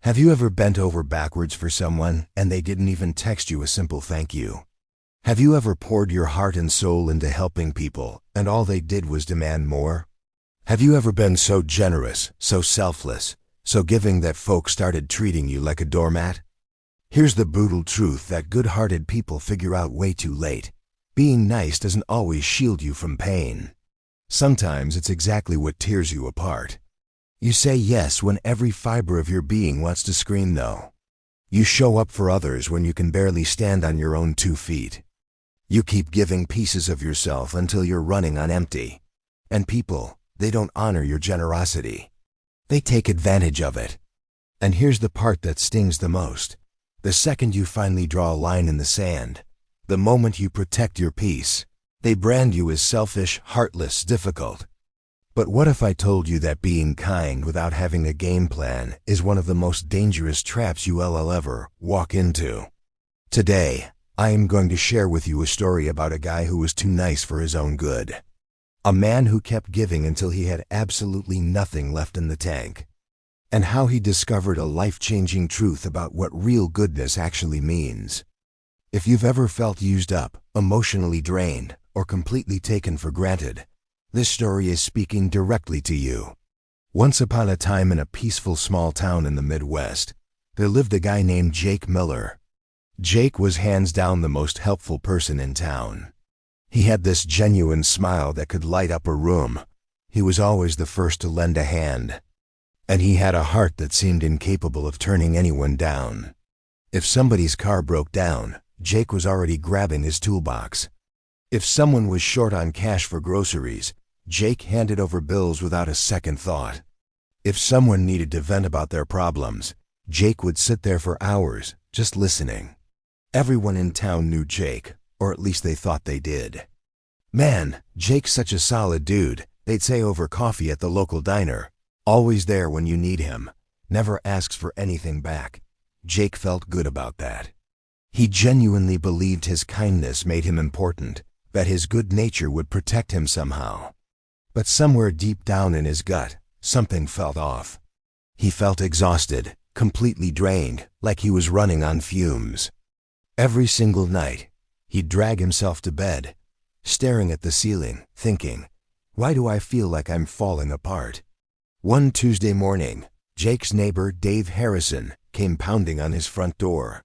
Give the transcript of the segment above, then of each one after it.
Have you ever bent over backwards for someone and they didn't even text you a simple thank you? Have you ever poured your heart and soul into helping people and all they did was demand more? Have you ever been so generous, so selfless, so giving that folks started treating you like a doormat? Here's the brutal truth that good-hearted people figure out way too late. Being nice doesn't always shield you from pain. Sometimes it's exactly what tears you apart. You say yes when every fiber of your being wants to scream no. You show up for others when you can barely stand on your own 2 feet. You keep giving pieces of yourself until you're running on empty. And people, they don't honor your generosity. They take advantage of it. And here's the part that stings the most. The second you finally draw a line in the sand, the moment you protect your peace, they brand you as selfish, heartless, difficult. But what if I told you that being kind without having a game plan is one of the most dangerous traps you'll ever walk into? Today, I am going to share with you a story about a guy who was too nice for his own good. A man who kept giving until he had absolutely nothing left in the tank. And how he discovered a life-changing truth about what real goodness actually means. If you've ever felt used up, emotionally drained, or completely taken for granted, this story is speaking directly to you. Once upon a time in a peaceful small town in the Midwest, there lived a guy named Jake Miller. Jake was hands down the most helpful person in town. He had this genuine smile that could light up a room. He was always the first to lend a hand. And he had a heart that seemed incapable of turning anyone down. If somebody's car broke down, Jake was already grabbing his toolbox. If someone was short on cash for groceries, Jake handed over bills without a second thought. If someone needed to vent about their problems, Jake would sit there for hours, just listening. Everyone in town knew Jake, or at least they thought they did. Man, Jake's such a solid dude, they'd say over coffee at the local diner. Always there when you need him, never asks for anything back. Jake felt good about that. He genuinely believed his kindness made him important, that his good nature would protect him somehow. But somewhere deep down in his gut, something felt off. He felt exhausted, completely drained, like he was running on fumes. Every single night, he'd drag himself to bed, staring at the ceiling, thinking, why do I feel like I'm falling apart? One Tuesday morning, Jake's neighbor, Dave Harrison, came pounding on his front door.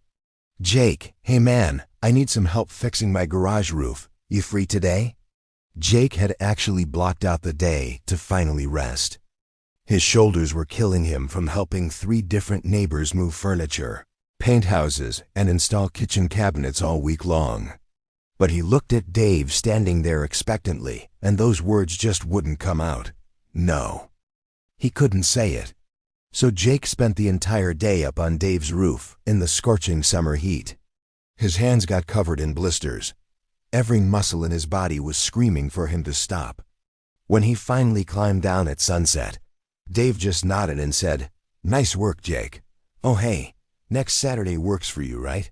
Jake, hey man, I need some help fixing my garage roof. You free today? Jake had actually blocked out the day to finally rest. His shoulders were killing him from helping 3 different neighbors move furniture, paint houses, and install kitchen cabinets all week long. But he looked at Dave standing there expectantly, and those words just wouldn't come out. No. He couldn't say it. So Jake spent the entire day up on Dave's roof in the scorching summer heat. His hands got covered in blisters. Every muscle in his body was screaming for him to stop. When he finally climbed down at sunset, Dave just nodded and said, "Nice work, Jake. Oh hey, next Saturday works for you, right?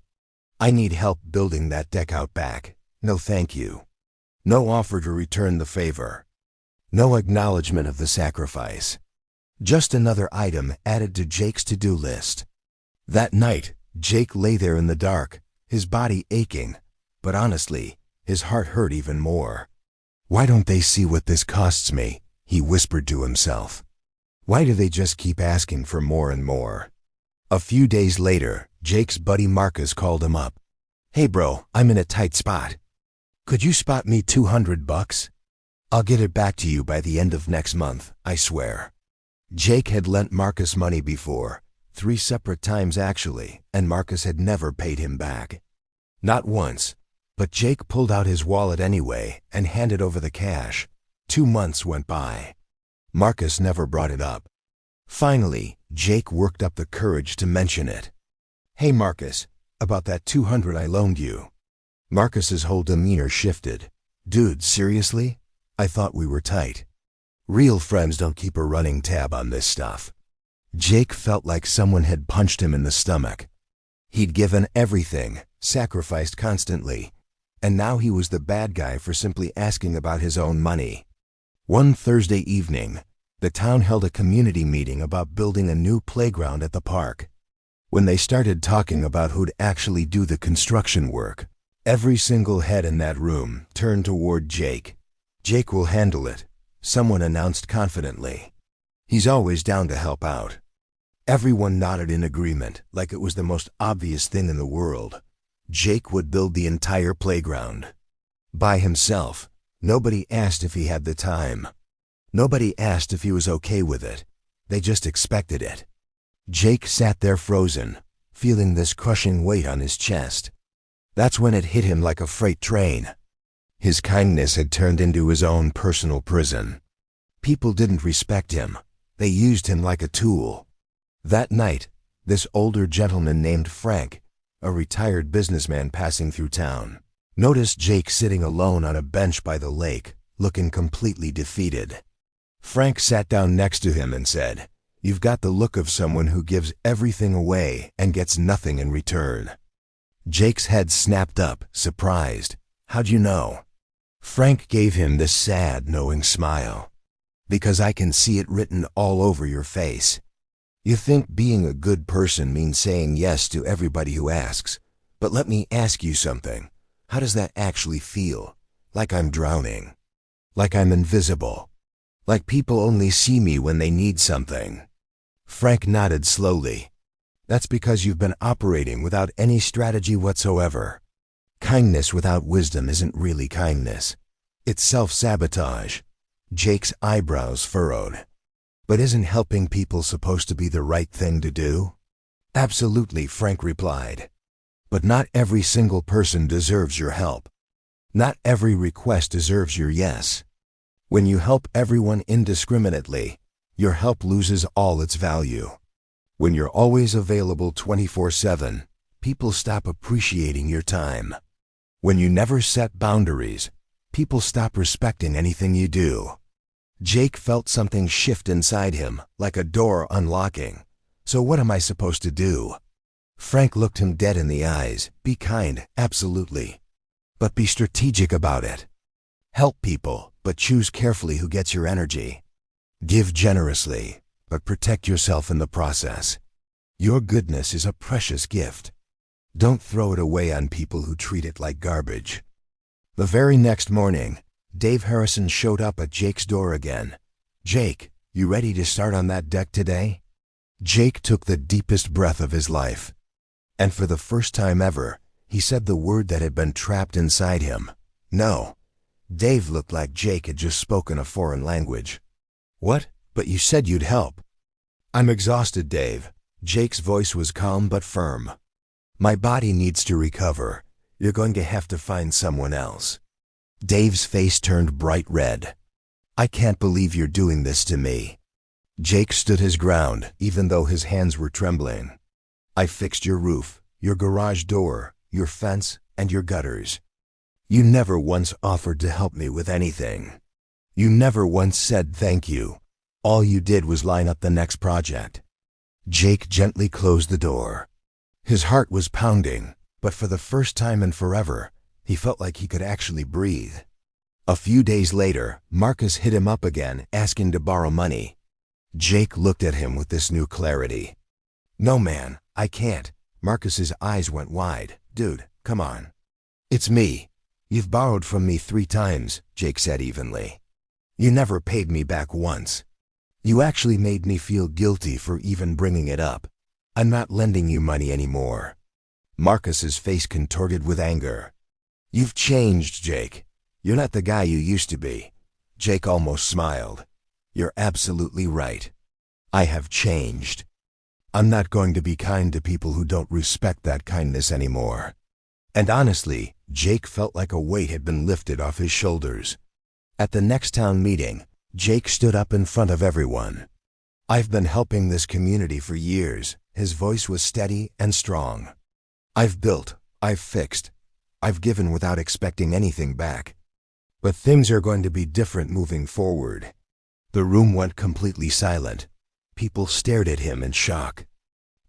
I need help building that deck out back. No thank you." No offer to return the favor. No acknowledgement of the sacrifice. Just another item added to Jake's to-do list. That night, Jake lay there in the dark, his body aching, but honestly, his heart hurt even more. Why don't they see what this costs me? He whispered to himself. Why do they just keep asking for more and more? A few days later, Jake's buddy Marcus called him up. Hey bro, I'm in a tight spot. Could you spot me $200? I'll get it back to you by the end of next month, I swear. Jake had lent Marcus money before, 3 separate times actually, and Marcus had never paid him back. Not once, but Jake pulled out his wallet anyway and handed over the cash. 2 months went by. Marcus never brought it up. Finally, Jake worked up the courage to mention it. Hey Marcus, about that $200 I loaned you. Marcus's whole demeanor shifted. Dude, seriously? I thought we were tight. Real friends don't keep a running tab on this stuff. Jake felt like someone had punched him in the stomach. He'd given everything, sacrificed constantly, and now he was the bad guy for simply asking about his own money. One Thursday evening, the town held a community meeting about building a new playground at the park. When they started talking about who'd actually do the construction work, every single head in that room turned toward Jake. "Jake will handle it," someone announced confidently. "He's always down to help out." Everyone nodded in agreement, like it was the most obvious thing in the world. Jake would build the entire playground. By himself. Nobody asked if he had the time. Nobody asked if he was okay with it. They just expected it. Jake sat there frozen, feeling this crushing weight on his chest. That's when it hit him like a freight train. His kindness had turned into his own personal prison. People didn't respect him. They used him like a tool. That night, this older gentleman named Frank, a retired businessman passing through town, noticed Jake sitting alone on a bench by the lake, looking completely defeated. Frank sat down next to him and said, "You've got the look of someone who gives everything away and gets nothing in return." Jake's head snapped up, surprised. "How'd you know?" Frank gave him this sad, knowing smile. "Because I can see it written all over your face. You think being a good person means saying yes to everybody who asks. But let me ask you something. How does that actually feel? Like I'm drowning? Like I'm invisible? Like people only see me when they need something?" Frank nodded slowly. "That's because you've been operating without any strategy whatsoever. Kindness without wisdom isn't really kindness. It's self-sabotage." Jake's eyebrows furrowed. "But isn't helping people supposed to be the right thing to do?" "Absolutely," Frank replied. "But not every single person deserves your help. Not every request deserves your yes. When you help everyone indiscriminately, your help loses all its value. When you're always available 24/7, people stop appreciating your time. When you never set boundaries, people stop respecting anything you do." Jake felt something shift inside him, like a door unlocking. "So what am I supposed to do?" Frank looked him dead in the eyes. "Be kind, absolutely. But be strategic about it. Help people, but choose carefully who gets your energy. Give generously, but protect yourself in the process. Your goodness is a precious gift. Don't throw it away on people who treat it like garbage." The very next morning, Dave Harrison showed up at Jake's door again. "Jake, you ready to start on that deck today?" Jake took the deepest breath of his life. And for the first time ever, he said the word that had been trapped inside him. "No." Dave looked like Jake had just spoken a foreign language. "What? But you said you'd help." "I'm exhausted, Dave." Jake's voice was calm but firm. "My body needs to recover. You're going to have to find someone else." Dave's face turned bright red. "I can't believe you're doing this to me." Jake stood his ground, even though his hands were trembling. "I fixed your roof, your garage door, your fence, and your gutters. You never once offered to help me with anything. You never once said thank you. All you did was line up the next project." Jake gently closed the door. His heart was pounding, but for the first time in forever, he felt like he could actually breathe. A few days later, Marcus hit him up again, asking to borrow money. Jake looked at him with this new clarity. "No, man, I can't." Marcus's eyes went wide. "Dude, come on." "It's me. You've borrowed from me 3 times, Jake said evenly. "You never paid me back once. You actually made me feel guilty for even bringing it up. I'm not lending you money anymore." Marcus's face contorted with anger. "You've changed, Jake. You're not the guy you used to be." Jake almost smiled. "You're absolutely right. I have changed. I'm not going to be kind to people who don't respect that kindness anymore." And honestly, Jake felt like a weight had been lifted off his shoulders. At the next town meeting, Jake stood up in front of everyone. "I've been helping this community for years." His voice was steady and strong. "I've built, I've fixed, I've given without expecting anything back. But things are going to be different moving forward." The room went completely silent. People stared at him in shock.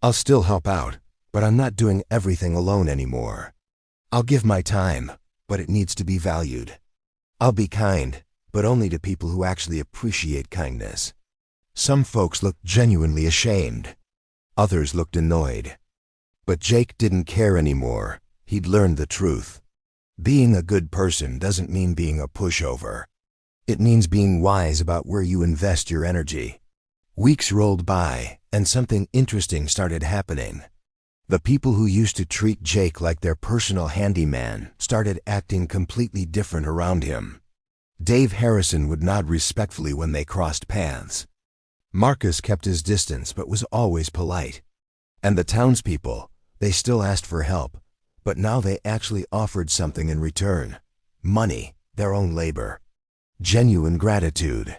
"I'll still help out, but I'm not doing everything alone anymore. I'll give my time, but it needs to be valued. I'll be kind, but only to people who actually appreciate kindness." Some folks looked genuinely ashamed. Others looked annoyed. But Jake didn't care anymore. He'd learned the truth. Being a good person doesn't mean being a pushover. It means being wise about where you invest your energy. Weeks rolled by, and something interesting started happening. The people who used to treat Jake like their personal handyman started acting completely different around him. Dave Harrison would nod respectfully when they crossed paths. Marcus kept his distance but was always polite. And the townspeople, they still asked for help, but now they actually offered something in return. Money, their own labor. Genuine gratitude.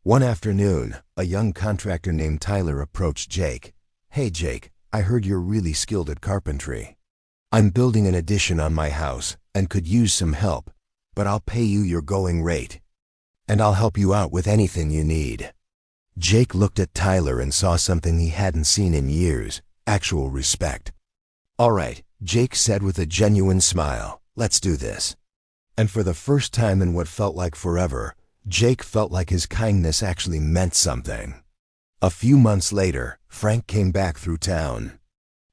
One afternoon, a young contractor named Tyler approached Jake. "Hey Jake, I heard you're really skilled at carpentry. I'm building an addition on my house and could use some help, but I'll pay you your going rate. And I'll help you out with anything you need." Jake looked at Tyler and saw something he hadn't seen in years: actual respect. "All right," Jake said with a genuine smile, "let's do this." And for the first time in what felt like forever, Jake felt like his kindness actually meant something. A few months later, Frank came back through town.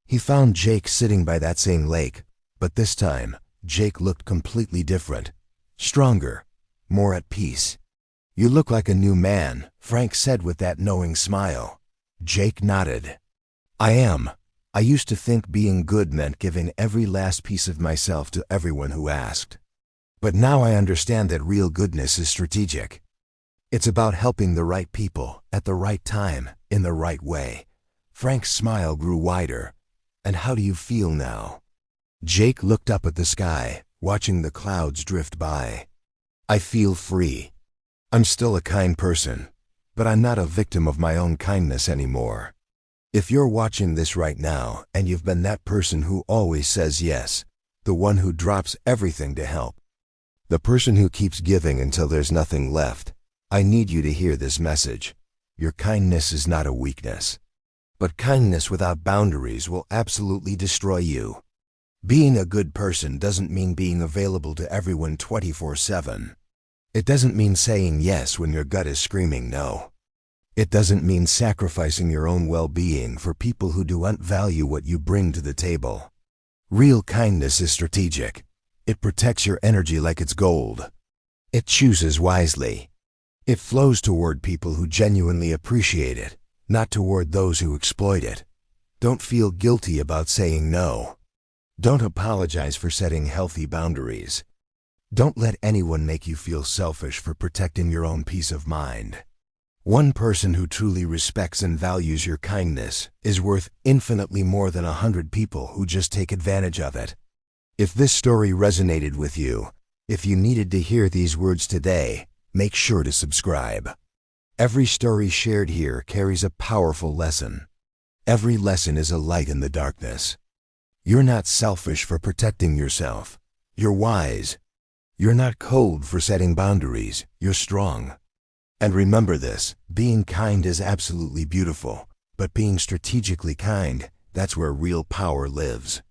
He found Jake sitting by that same lake, but this time, Jake looked completely different. Stronger, more at peace. "You look like a new man," Frank said with that knowing smile. Jake nodded. "I am. I used to think being good meant giving every last piece of myself to everyone who asked. But now I understand that real goodness is strategic. It's about helping the right people, at the right time, in the right way." Frank's smile grew wider. "And how do you feel now?" Jake looked up at the sky, watching the clouds drift by. "I feel free. I'm still a kind person, but I'm not a victim of my own kindness anymore." If you're watching this right now and you've been that person who always says yes, the one who drops everything to help, the person who keeps giving until there's nothing left, I need you to hear this message. Your kindness is not a weakness. But kindness without boundaries will absolutely destroy you. Being a good person doesn't mean being available to everyone 24/7. It doesn't mean saying yes when your gut is screaming no. It doesn't mean sacrificing your own well-being for people who don't value what you bring to the table. Real kindness is strategic. It protects your energy like it's gold. It chooses wisely. It flows toward people who genuinely appreciate it, not toward those who exploit it. Don't feel guilty about saying no. Don't apologize for setting healthy boundaries. Don't let anyone make you feel selfish for protecting your own peace of mind. One person who truly respects and values your kindness is worth infinitely more than 100 people who just take advantage of it. If this story resonated with you, if you needed to hear these words today, make sure to subscribe. Every story shared here carries a powerful lesson. Every lesson is a light in the darkness. You're not selfish for protecting yourself. You're wise. You're not cold for setting boundaries. You're strong. And remember this, being kind is absolutely beautiful, but being strategically kind, that's where real power lives.